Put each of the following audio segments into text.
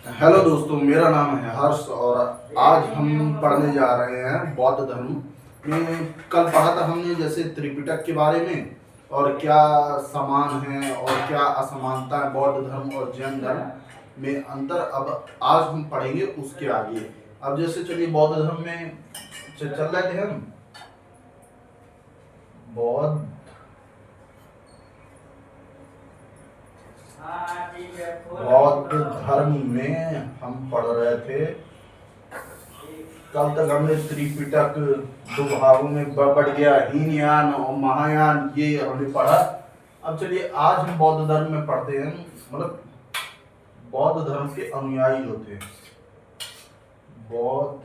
Hello दोस्तों, मेरा नाम है हर्ष और आज हम पढ़ने जा रहे हैं बौद्ध धर्म में। कल पढ़ा था हमने जैसे त्रिपिटक के बारे में और क्या समान है और क्या असमानता है बौद्ध धर्म और जैन धर्म में अंतर। अब आज हम पढ़ेंगे उसके आगे। अब जैसे चलिए बौद्ध धर्म में चल रहे थे हम। बौद्ध बौद्ध धर्म में हम पढ़ रहे थे। कल तक हमने त्रिपिटक दो भागों में बढ़ गया, हीनयान और महायान, ये हमने पढ़ा। अब चलिए आज हम बौद्ध धर्म में पढ़ते हैं, मतलब बौद्ध धर्म के अनुयायी जो थे। बौद्ध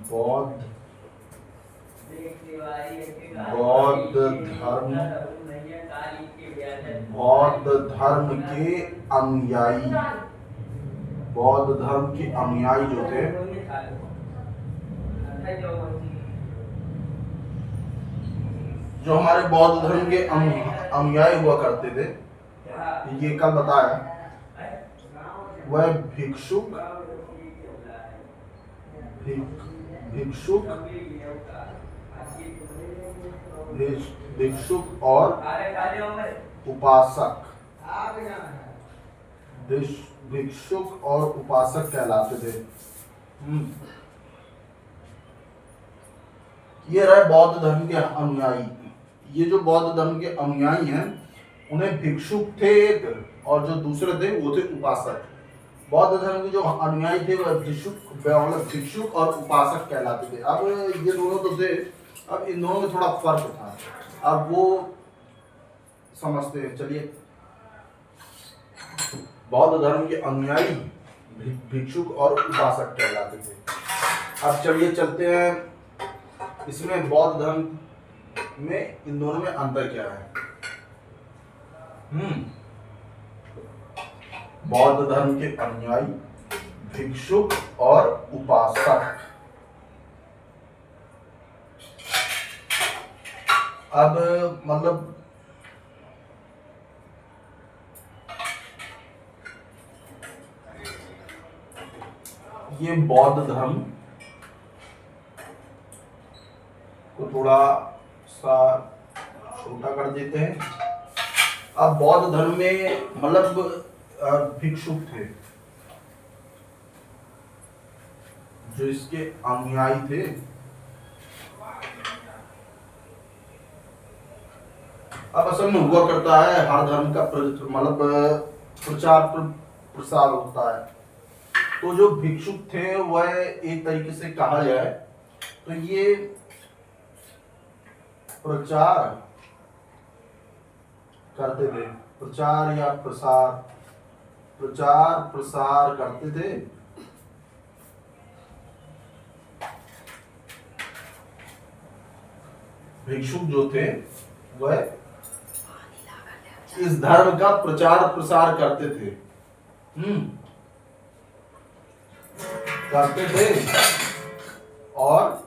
बौद्ध बौद्ध धर्म बौद्ध धर्म के अनुयायी बौद्ध धर्म के अनुयायी जो थे, जो हमारे बौद्ध धर्म के अनुयायी हुआ करते थे, ये कल बताया, वह भिक्षुक भिक्षुक और उपासक भिक्षुक और उपासक कहलाते थे। ये रहे बौद्ध धर्म के अनुयायी। ये जो बौद्ध धर्म के अनुयायी हैं, उन्हें भिक्षुक थे एक, और जो दूसरे थे वो थे उपासक। बौद्ध धर्म के जो अनुयायी थे वह भिक्षुक और उपासक कहलाते थे। अब ये दोनों तो थे, अब इन दोनों में थोड़ा फर्क था, अब वो समझते हैं। चलिए, बौद्ध धर्म के अनुयायी भिक्षुक और उपासक कहलाते थे। अब चलिए चलते हैं इसमें बौद्ध धर्म में इन दोनों में अंतर क्या है। बौद्ध धर्म के अनुयायी भिक्षुक और उपासक। अब मतलब ये बौद्ध धर्म को थोड़ा सा छोटा कर देते हैं। अब बौद्ध धर्म में मतलब भिक्षुक थे, जो इसके अनुयायी थे। अब असल में हुआ करता है, हर धर्म का मतलब प्रचार प्रसार होता है। तो जो भिक्षुक थे वह एक तरीके से कहा जाए तो ये प्रचार करते थे, प्रचार या प्रसार करते थे। भिक्षुक जो थे वह इस धर्म का प्रचार प्रसार करते थे। और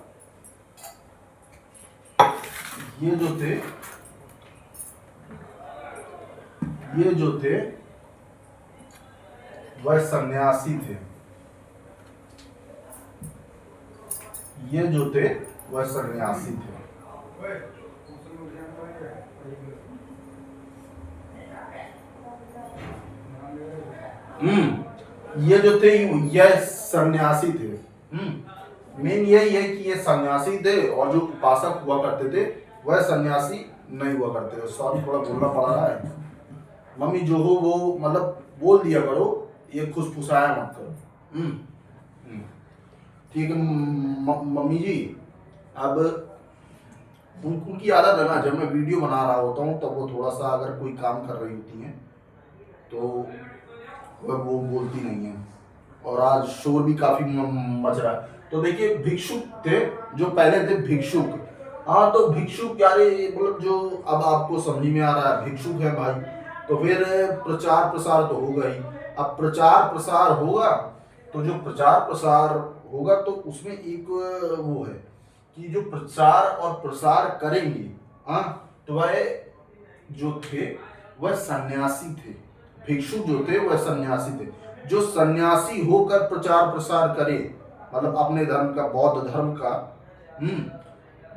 ये जो थे वह सन्यासी थे। ये जो थे वह सन्यासी थे। ये जो थे यह सन्यासी थे। मेन यही है कि ये सन्यासी थे, और जो उपासक हुआ करते थे वह सन्यासी नहीं हुआ करते थे। सॉरी, थोड़ा बोलना पड़ रहा है। मम्मी जो हो वो मतलब बोल दिया करो, ये खुशफुसाया मत करो। ठीक है मम्मी जी। अब उनकी आदत है ना, जब मैं वीडियो बना रहा होता हूँ तब वो थोड़ा सा अगर कोई काम कर रही होती हैं तो वो बोलती नहीं है, और आज शोर भी काफी मच रहा है। तो देखिए, भिक्षुक थे जो पहले थे भिक्षुक। हाँ, तो भिक्षुक यारे मतलब जो अब आपको समझ में आ रहा है, भिक्षुक है भाई, तो फिर प्रचार प्रसार तो होगा ही। अब प्रचार प्रसार होगा तो जो प्रचार प्रसार होगा तो उसमें एक वो है कि जो प्रचार और प्रसार करेंगे, हाँ, तो वह जो थे वह सन्यासी थे। भिक्षु जो थे वह सन्यासी थे। जो सन्यासी होकर प्रचार प्रसार करे, मतलब अपने धर्म का, बौद्ध धर्म का,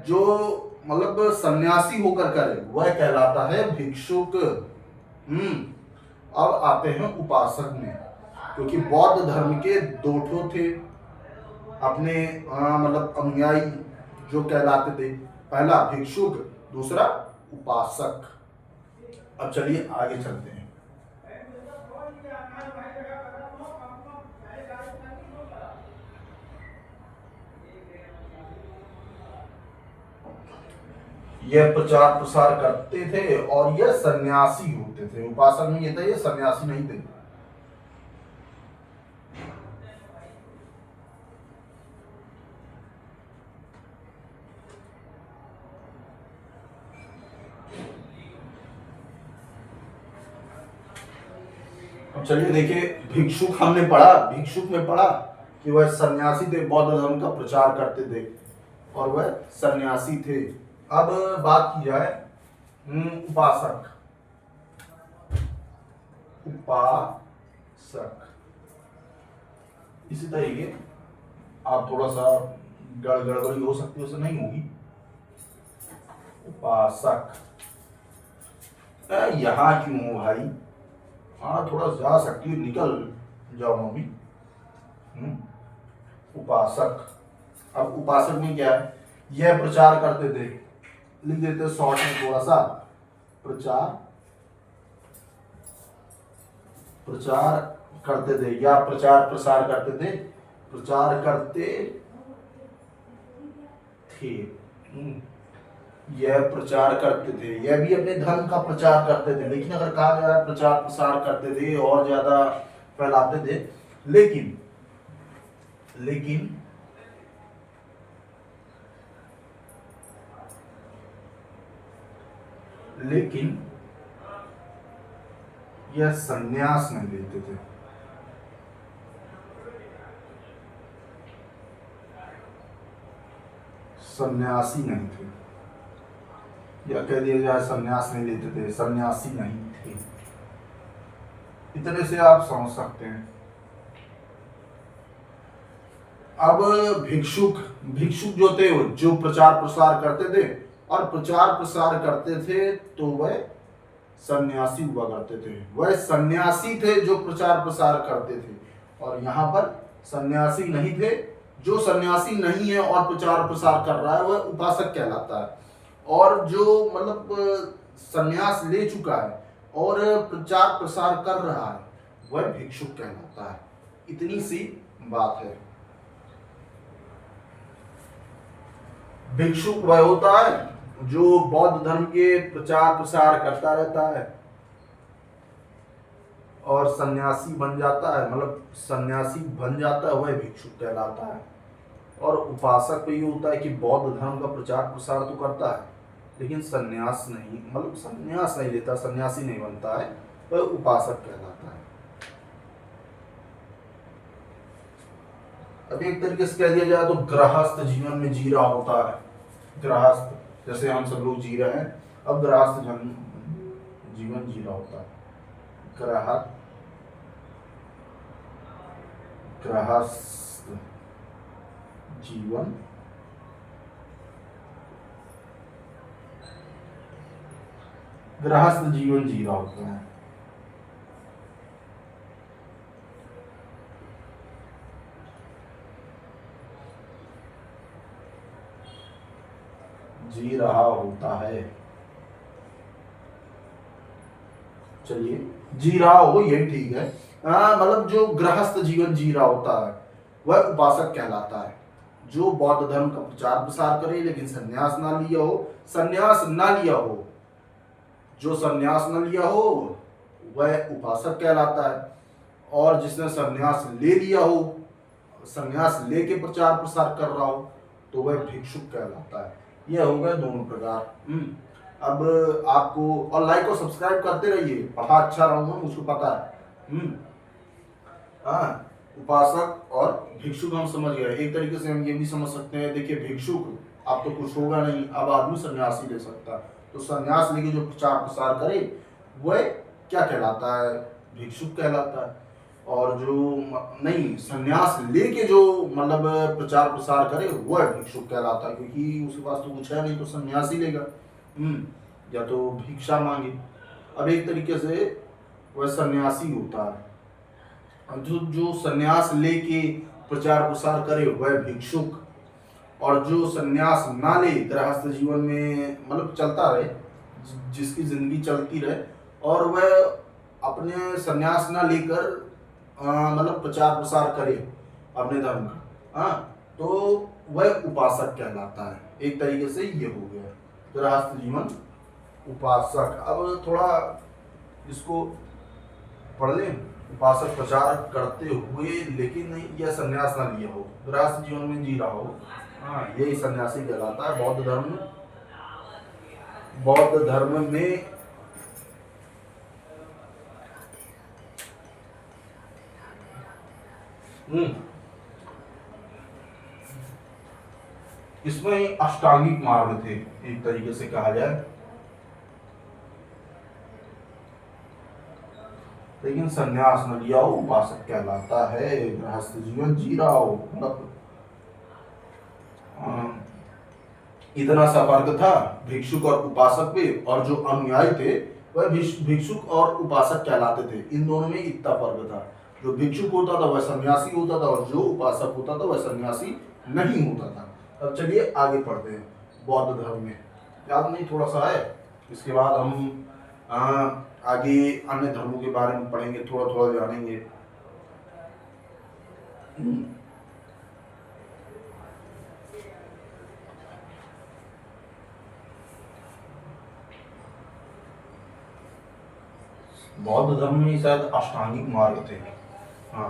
जो मतलब सन्यासी होकर करे वह कहलाता है भिक्षुक। अब आते हैं उपासक में, क्योंकि बौद्ध धर्म के दो ठो थे अपने मतलब अनुयायी जो कहलाते थे, पहला भिक्षुक, दूसरा उपासक। अब चलिए आगे चलते हैं। यह प्रचार प्रसार करते थे और यह सन्यासी होते थे। उपासक में ये था, ये सन्यासी नहीं थे। अब चलिए देखिए, भिक्षुक हमने पढ़ा, भिक्षुक में पढ़ा कि वह सन्यासी थे, बौद्ध धर्म का प्रचार करते थे और वह सन्यासी थे। अब बात की जाए उपासक। उपासक इसी तरीके आप थोड़ा सा गड़बड़ी हो सकती है, उसे नहीं होगी। उपासक यहाँ क्यों हो भाई? हाँ थोड़ा जा सकती हो, निकल जाओ मम्मी। उपासक। अब उपासक में क्या है? यह प्रचार करते थे, लिख देते शॉर्ट में थोड़ा सा, प्रचार करते थे या प्रचार प्रसार करते थे, प्रचार करते थे। यह प्रचार करते थे, यह भी अपने धर्म का प्रचार करते थे, लेकिन अगर कहा जाए प्रचार प्रसार करते थे और ज्यादा फैलाते थे, लेकिन यह संन्यास नहीं लेते थे। सन्यासी नहीं थे, या कह दिया जाए संन्यास नहीं लेते थे, सन्यासी नहीं थे। इतने से आप समझ सकते हैं। अब भिक्षुक जो थे, जो प्रचार प्रसार करते थे, और प्रचार प्रसार करते थे तो वह सन्यासी हुआ करते थे। वह सन्यासी थे जो प्रचार प्रसार करते थे, और यहाँ पर सन्यासी नहीं थे। जो सन्यासी नहीं है और प्रचार प्रसार कर रहा है वह उपासक कहलाता है, और जो मतलब सन्यास ले चुका है और प्रचार प्रसार कर रहा है वह भिक्षुक कहलाता है। इतनी सी बात है। भिक्षुक वह होता है जो बौद्ध धर्म के प्रचार प्रसार करता रहता है और सन्यासी बन जाता है, मतलब सन्यासी बन जाता है, वह भिक्षुक कहलाता है। और उपासक तो ये होता है कि बौद्ध धर्म का प्रचार प्रसार तो करता है लेकिन सन्यास नहीं, मतलब सन्यास नहीं लेता, सन्यासी नहीं बनता है, वह उपासक कहलाता है। अब एक तरीके से कह दिया जाए तो गृहस्थ जीवन में जी रहा होता है। गृहस्थ जैसे हम सब लोग जी रहे हैं, अब गृहस्थ जीवन जी रहा होता है। गृहस्थ जीवन जी रहा होता है। जी रहा होता है, चलिए जी रहा हो यही ठीक है। मतलब जो गृहस्थ जीवन जी रहा होता है वह उपासक कहलाता है। जो बौद्ध धर्म का प्रचार प्रसार करे लेकिन संन्यास ना लिया हो, जो संन्यास न लिया हो वह उपासक कहलाता है, और जिसने संन्यास ले लिया हो, संन्यास लेके प्रचार प्रसार कर रहा हो, तो वह भिक्षुक कहलाता है। यह हो गए दोनों प्रकार। अब आपको और लाइक और सब्सक्राइब करते रहिए, पढ़ा अच्छा रहूंगा मुझको पता है। उपासक और भिक्षुक हम समझ गए। एक तरीके से हम ये भी समझ सकते हैं, देखिए भिक्षुक अब तो कुछ होगा नहीं, अब आदमी सन्यासी ले सकता है, तो सन्यास लेके जो प्रचार प्रसार करे वह क्या कहलाता है? भिक्षुक कहलाता है। और जो नहीं संन्यास लेके जो मतलब प्रचार प्रसार करे वह भिक्षुक कहलाता है, क्योंकि उसके पास तो कुछ है नहीं तो संन्यास ही लेगा। या तो भिक्षा मांगे। अब एक तरीके से वह सन्यासी होता है। और जो जो संन्यास लेके प्रचार प्रसार करे वह भिक्षुक। और जो संन्यास ना ले गृहस्थ जीवन में मतलब चलता रहे, जिसकी जिंदगी चलती रहे और वह अपने संन्यास ना लेकर मतलब प्रचार प्रसार करे अपने धर्म का, तो वह उपासक कहलाता है। एक तरीके से ये हो गया गृहस्थ जीवन उपासक। अब थोड़ा इसको पढ़ लें। उपासक प्रचार करते हुए लेकिन यह संन्यास ना लिया हो, गृहस्थ जीवन में जी रहा हो, यही सन्यासी कहलाता है। बौद्ध धर्म में इसमें अष्टांगिक मार्ग थे, एक तरीके से कहा जाए। लेकिन संन्यास न लिया हो उपासक कहलाता है। गृहस्थ जीवन जी रहा हो मतलब इतना सा फर्क था भिक्षुक और उपासक में। और जो अनुयायी थे वह भिक्षुक और उपासक कहलाते थे। इन दोनों में इतना फर्क था। जो भिक्षुक होता था वह सन्यासी होता था और जो उपासक होता था वह सन्यासी नहीं होता था। अब चलिए आगे पढ़ते हैं। बौद्ध धर्म में याद नहीं थोड़ा सा है, इसके बाद हम आगे अन्य धर्मों के बारे में पढ़ेंगे, थोड़ा थोड़ा जानेंगे। बौद्ध धर्म में शायद अष्टांगिक मार्ग थे। हाँ,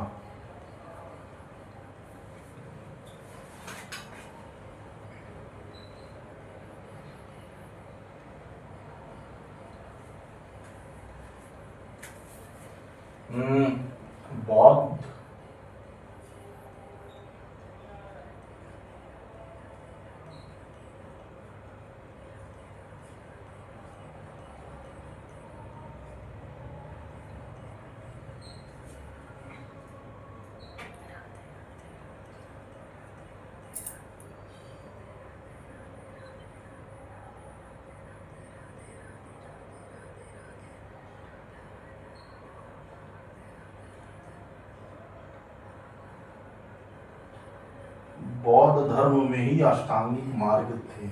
बौद्ध बौद्ध धर्म में ही अष्टांगिक मार्ग थे।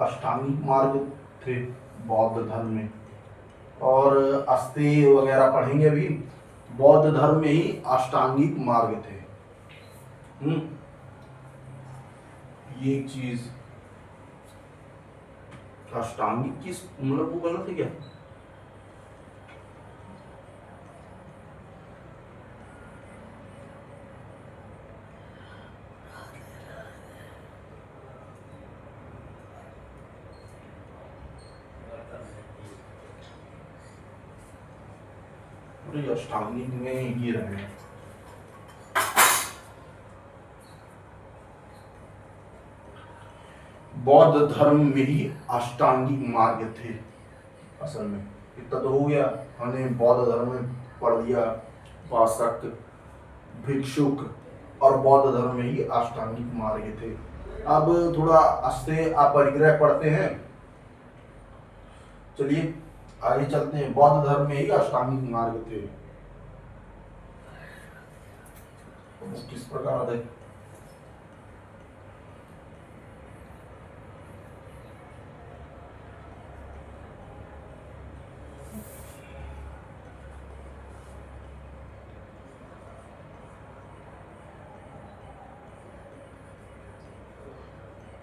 अष्टांगिक मार्ग थे बौद्ध धर्म में। और अस्तेय वगैरह पढ़ेंगे अभी। बौद्ध धर्म में ही अष्टांगिक मार्ग थे। ये एक चीज अष्टांगिक किस मतलब वो गलत है क्या? अष्टांगिक में ये रहे। बौद्ध धर्म में ही अष्टांगिक मार्ग थे। असल में इतना तो हो गया, हमने बौद्ध धर्म में पढ़ लिया उपासक, भिक्षुक और बौद्ध धर्म में ही अष्टांगिक मार्ग थे। अब थोड़ा अस्तेय अपरिग्रह पढ़ते हैं। चलिए आगे चलते हैं। बौद्ध धर्म में ही अष्टांगिक मार्ग थे। किस प्रकार थे?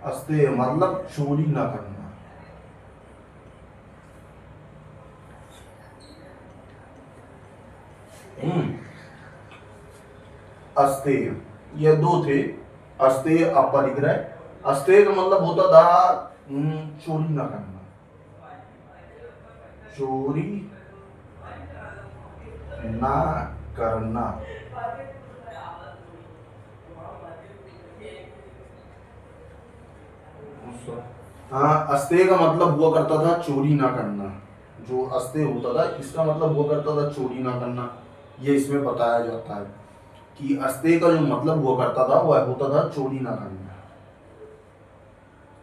अस्तेय मतलब चोरी ना करना। अस्तेय ये दो थे, अस्तेय अपरिग्रह। अस्तेय का मतलब होता था चोरी ना करना, चोरी ना करना। हाँ, अस्तेय का मतलब हुआ करता था चोरी ना करना। जो अस्तेय होता था इसका मतलब हुआ करता था चोरी ना करना। ये इसमें बताया जाता है कि अस्तेय का जो मतलब हुआ करता था वह होता था चोरी ना करना।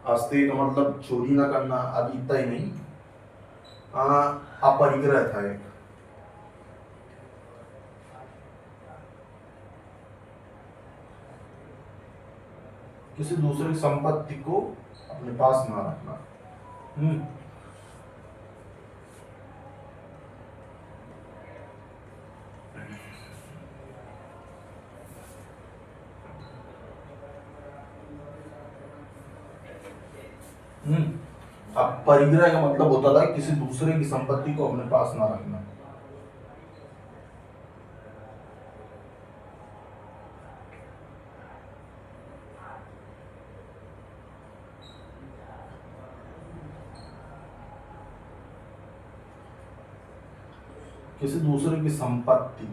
अस्तेय का मतलब चोरी ना करना। अब इतना ही नहीं, अपरिग्रह था एक। किसी दूसरे की संपत्ति को अपने पास ना रखना। हम्म अब परिग्रह का मतलब होता था किसी दूसरे की संपत्ति को अपने पास ना रखना। किसी दूसरे की संपत्ति,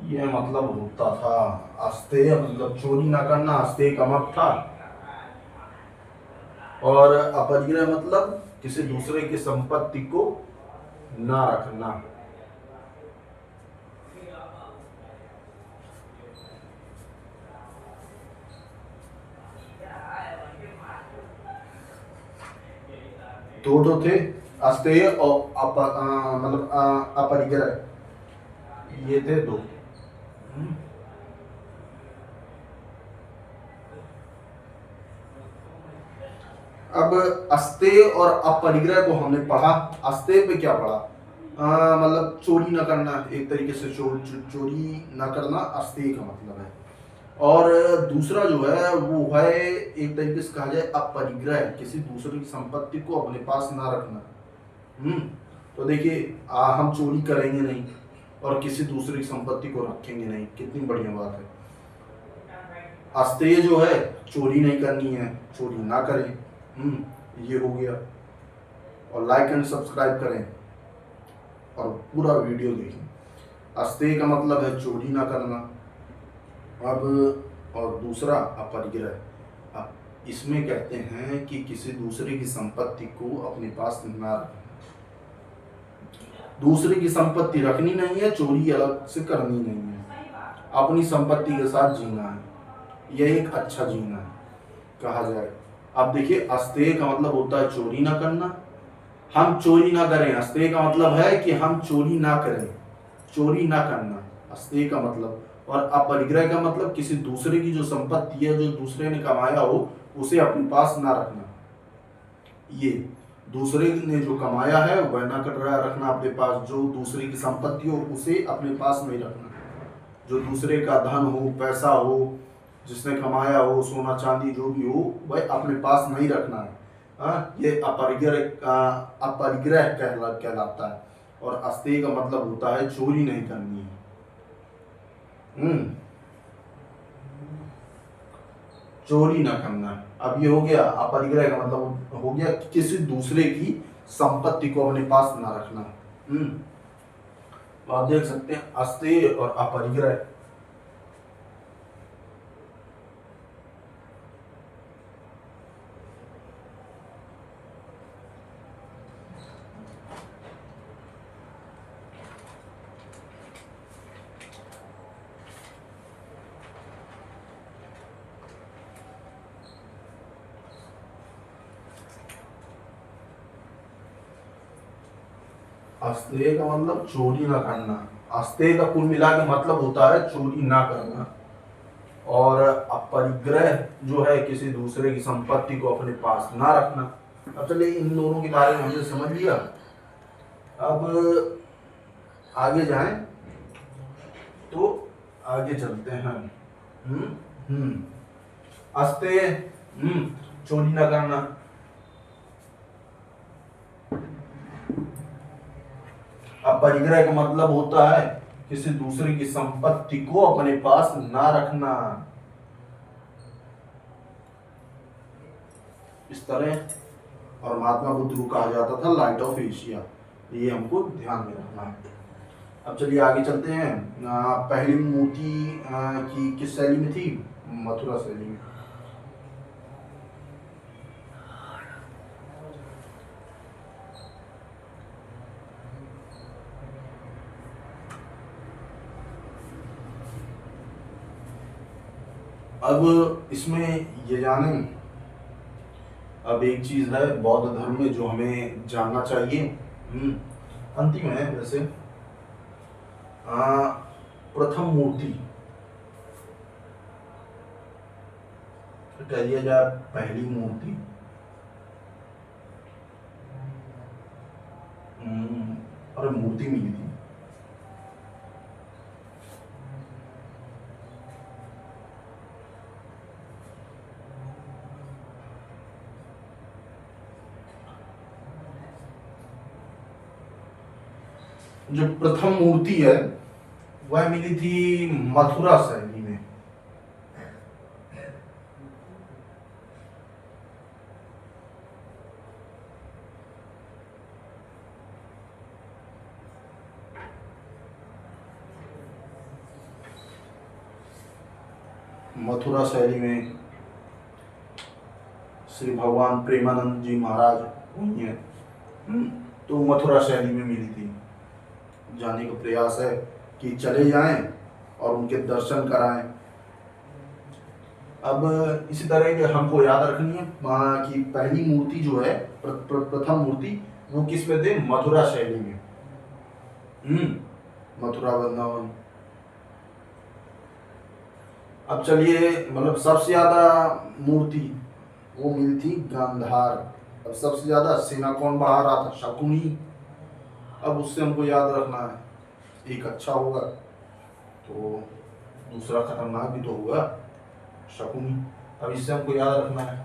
ये मतलब होता था। अस्तेय मतलब चोरी ना करना, अस्तेय का मतलब था। और अपरिग्रह मतलब किसी दूसरे की संपत्ति को ना रखना। दो थे, अस्तेय और मतलब अपरिग्रह, ये थे दो। अब अस्तेय और अपरिग्रह को हमने पढ़ा। अस्तेय पे क्या पढ़ा? मतलब चोरी ना करना, एक तरीके से चोरी ना करना अस्तेय का मतलब है। और दूसरा जो है वो है एक तरीके से कहा जाए अपरिग्रह, किसी दूसरे की संपत्ति को अपने पास ना रखना। तो देखिए, हम चोरी करेंगे नहीं और किसी दूसरे की संपत्ति को रखेंगे नहीं, कितनी बढ़िया बात है। अस्तेय जो है चोरी नहीं करनी है, चोरी ना करें। ये हो गया। और लाइक एंड सब्सक्राइब करें और पूरा वीडियो देखें। अस्तेय का मतलब है चोरी ना करना। अब और दूसरा अपरिग्रह, अब इसमें कहते हैं कि किसी दूसरे की संपत्ति को अपने पास ना रखना। दूसरे की संपत्ति रखनी नहीं है, चोरी अलग से करनी नहीं है, अपनी संपत्ति के साथ जीना है। यह एक अच्छा जीना है कहा जाए। अब देखिए, अस्तेय का मतलब होता है चोरी ना करना। हम चोरी ना करें, अस्तेय का मतलब है कि हम चोरी ना करें, चोरी ना करना अस्तेय का मतलब। और अपरिग्रह का मतलब किसी दूसरे की जो संपत्ति है, जो दूसरे ने कमाया हो, उसे अपने पास ना रखना। ये दूसरे ने जो कमाया है वह ना कर रहा रखना अपने पास, जो दूसरे की संपत्ति हो उसे अपने पास नहीं रखना। जो दूसरे का धन हो, पैसा हो, जिसने कमाया हो, सोना चांदी जो भी हो, वह अपने पास नहीं रखना है। ये अपरिग्रह कहलाता है। और अस्तेय का मतलब होता है चोरी नहीं करनी है। चोरी ना करना। अब ये हो गया अपरिग्रह का मतलब, हो गया किसी दूसरे की संपत्ति को अपने पास ना रखना। तो आप देख सकते हैं अस्तेय और अपरिग्रह। अस्तेय का मतलब चोरी ना करना। अस्तेय का कुल मिला के मतलब होता है चोरी ना करना। और अपरिग्रह जो है किसी दूसरे की संपत्ति को अपने पास ना रखना। अब चलिए, इन दोनों के बारे में हमने समझ लिया। अब आगे जाएं तो आगे चलते हैं। अस्तेय चोरी ना करना। अपरिग्रह का मतलब होता है किसी दूसरे की संपत्ति को अपने पास ना रखना। इस तरह और महात्मा बुद्ध को कहा जाता था लाइट ऑफ एशिया। ये हमको ध्यान में रखना है। अब चलिए आगे चलते हैं। पहली मूर्ति की किस शैली में थी? मथुरा शैली में। अब इसमें ये जाने, अब एक चीज है बौद्ध धर्म में जो हमें जानना चाहिए, अंतिम है वैसे। प्रथम मूर्ति कह दिया जाए, पहली मूर्ति, अरे मूर्ति मिली थी। जो प्रथम मूर्ति है वह मिली थी मथुरा शैली में। मथुरा शैली में श्री भगवान प्रेमानंद जी महाराज वही है, तो मथुरा शैली में मिली थी। जाने का प्रयास है कि चले जाएं और उनके दर्शन कराएं। अब इसी तरह के हमको याद रखनी है कि पहली मूर्ति जो है, प्रथम मूर्ति, वो किस में थे? मथुरा शैली में। मथुरा वृंदावन। अब चलिए, मतलब सबसे ज्यादा मूर्ति वो मिली थी गांधार। अब सबसे ज्यादा सेना कौन बढ़ा रहा था? शकुनी। अब उससे हमको याद रखना है, एक अच्छा होगा तो दूसरा खतरनाक भी तो होगा, शकुनी। अब इससे हमको याद रखना है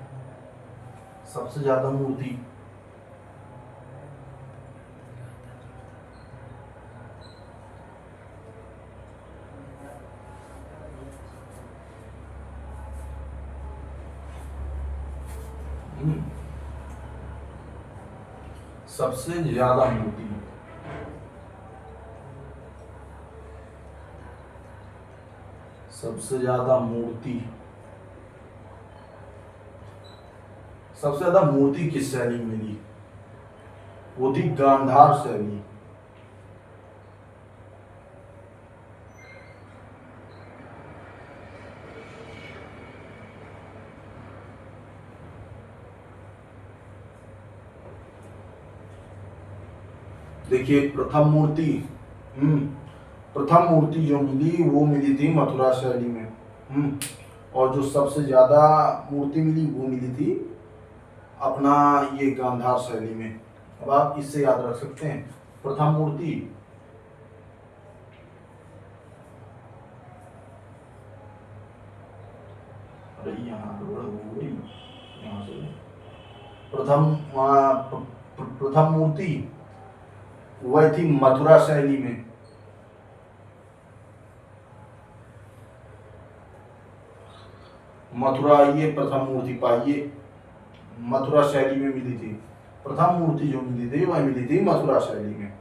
सबसे ज्यादा मूर्ति सबसे ज्यादा मूर्ति सबसे ज्यादा मूर्ति किस शैली में मिली? वो थी गांधार शैली। देखिए, प्रथम मूर्ति जो मिली वो मिली थी मथुरा शैली में। और जो सबसे ज्यादा मूर्ति मिली वो मिली थी अपना ये गांधार शैली में। अब आप इससे याद रख सकते हैं, प्रथम मूर्ति प्रथम मूर्ति वह थी मथुरा शैली में। मथुरा, ये प्रथम मूर्ति पाइए मथुरा शैली में मिली थी। प्रथम मूर्ति जो मिली थी वह मिली थी मथुरा शैली में।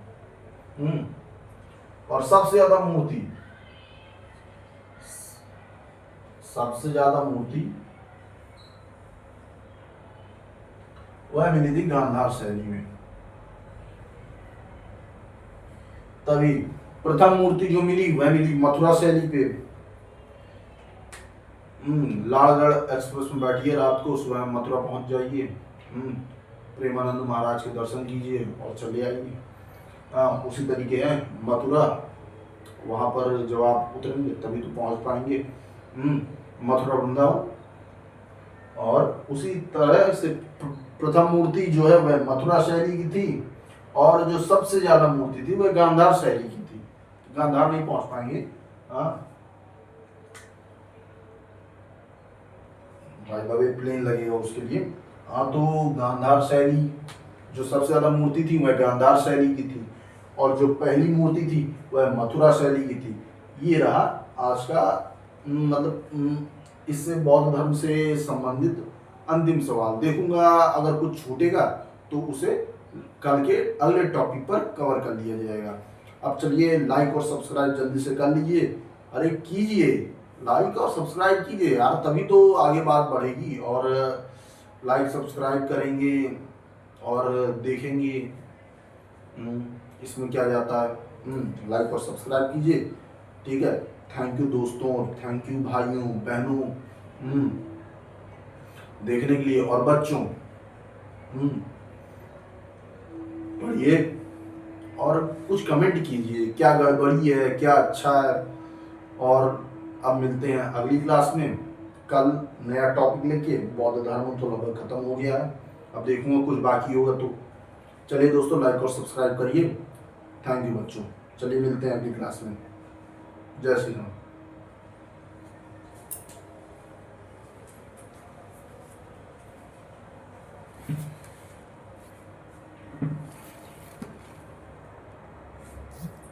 और सबसे ज्यादा मूर्ति वह मिली थी गांधार शैली में। तभी प्रथम मूर्ति जो मिली वह मिली मथुरा शैली पे। लालगढ़ एक्सप्रेस में बैठिए, रात को सुबह मथुरा पहुंच जाइए, प्रेमानंद महाराज के दर्शन कीजिए और चले आइए। उसी तरीके है मथुरा, वहां पर जब आप उतरेंगे तभी तो पहुंच पाएंगे मथुरा वृंदावन। और उसी तरह से प्रथम मूर्ति जो है वह मथुरा शैली की थी, और जो सबसे ज्यादा मूर्ति थी वह गांधार शैली की थी। गांधार नहीं पहुंच पाएंगे, भाई बाबे प्लेन लगेगा उसके लिए। तो गांधार शैली जो सबसे ज्यादा मूर्ति थी वह गांधार शैली की थी, और जो पहली मूर्ति थी वह मथुरा शैली की थी। ये रहा आज का, मतलब इससे बौद्ध धर्म से संबंधित अंतिम सवाल। देखूंगा अगर कुछ छूटेगा तो उसे कल के अगले टॉपिक पर कवर कर लिया जाएगा। अब चलिए लाइक और सब्सक्राइब जल्दी से कर लीजिए। अरे कीजिए, लाइक और सब्सक्राइब कीजिए यार, तभी तो आगे बात बढ़ेगी। और लाइक सब्सक्राइब करेंगे और देखेंगे इसमें क्या जाता है। लाइक और सब्सक्राइब कीजिए, ठीक है। थैंक यू दोस्तों, थैंक यू भाइयों बहनों देखने के लिए। और बच्चों पढ़िए और कुछ कमेंट कीजिए, क्या गड़बड़ी है, क्या अच्छा है। और अब मिलते हैं अगली क्लास में कल नया टॉपिक लेके। बौद्ध धर्म तो लगभग खत्म हो गया है, अब देखूंगा कुछ बाकी होगा तो। चलिए दोस्तों, लाइक और सब्सक्राइब करिए। थैंक यू बच्चों, चलिए मिलते हैं अगली क्लास में। जय श्री राम।